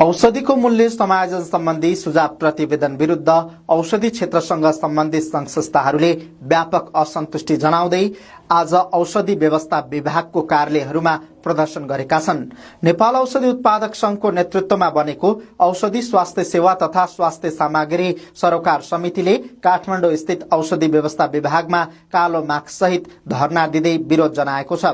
औषधिको मूल्य समायोजन सम्बन्धी सुझाव प्रतिवेदन विरुद्ध औषधि क्षेत्रसँग सम्बन्धित संघ संस्थाहरूले व्यापक असन्तुष्टि जनाउँदै आज औषधि व्यवस्था विभागको कार्यालयहरूमा प्रदर्शन गरेका छन्। नेपाल औषधि उत्पादक संघको नेतृत्वमा बनेको औषधि स्वास्थ्य सेवा तथा स्वास्थ्य सामग्री सरोकार समितिले काठमाडौँ स्थित औषधि व्यवस्था विभागमा कालो मास्क सहित धरना दिँदै विरोध जनाएको छ।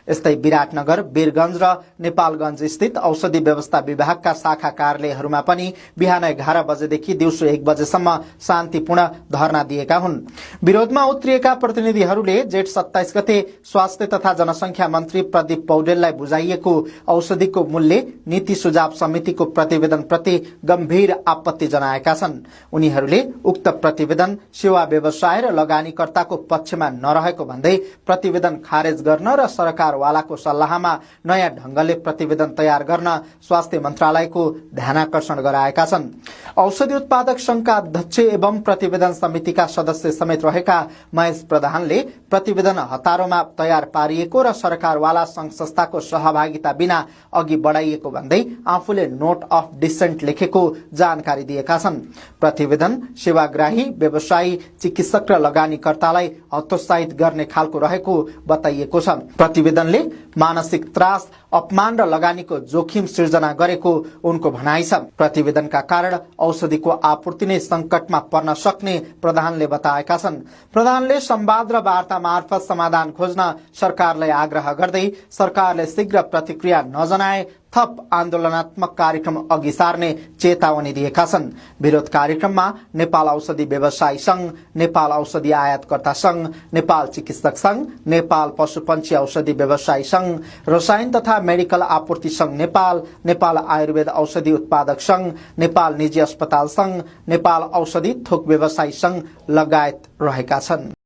यस्तै विराटनगर, वीरगंज र नेपालगंज स्थित औषधि व्यवस्था विभागका शाखा कार्यालयहरूमा पनि बिहान 11 बजेदेखि दिउँसो 1 बजेसम्म शान्तिपूर्ण धरना दिएका हुन्। विरोधमा उत्रिएका प्रतिनिधिहरूले जेठ 27 गते स्वास्थ्य तथा जनसंख्या मन्त्री प्रदीप पौडेललाई बुझाइएको औषधिको मूल्य नीति सुझाव समितिको प्रतिवेदन प्रति गम्भीर आपत्ति जनाएका छन्। उनीहरूले उक्त प्रतिवेदन सेवा व्यवसाय र लगानीकर्ताको पक्षमा नरहेको भन्दै प्रतिवेदन खारेज गर्न र सरकारवालाको सल्लाहमा नयाँ ढंगले प्रतिवेदन तयार गर्न स्वास्थ्य मन्त्रालयको ध्यानाकर्षण गराएका छन्। औषधि उत्पादक संघका अध्यक्ष एवं प्रतिवेदन समितिका सदस्य समेत रहेका महेश प्रधानले प्रतिवेदन हतारोमा तयार पारिएको र सरकारवाला संघ संस्थाको सहभागिता बिना अघि बढाइएको भन्दै आफूले नोट अफ डिसेन्ट लेखेको जानकारी दिएका छन्। प्रतिवेदन सेवाग्राही, व्यवसायी, चिकित्सक र लगानीकर्तालाई हतोत्साहित गर्ने खालको रहेको बताइएको छ। प्रतिवेदनले मानसिक त्रास, अपमान र लगानीको जोखिम सिर्जना गरेको उनको भनाइ छ। प्रतिवेदनका कारण औषधिको आपूर्ति नै संकटमा पर्न सक्ने प्रधानले बताएका छन्। प्रधानले संवाद र वार्ता मार्फत समाधान खोज्न सरकारलाई आग्रह गर्दै सरकारले शीघ्र प्रतिक्रिया नजनाए थप आन्दोलनात्मक कार्यक्रम अघि सार्ने चेतावनी दिएका छन्। विरोध कार्यक्रममा नेपाल औषधि व्यवसायी संघ, नेपाल औषधि आयातकर्ता संघ, नेपाल चिकित्सक संघ, नेपाल पशुपन्छी औषधि व्यवसायी संघ, रसायन तथा मेडिकल आपूर्ति संघ नेपाल, नेपाल आयुर्वेद औषधि उत्पादक संघ, नेपाल निजी अस्पताल संघ, नेपाल औषधि थोक व्यवसायी संघ लगायत रहेका छन्।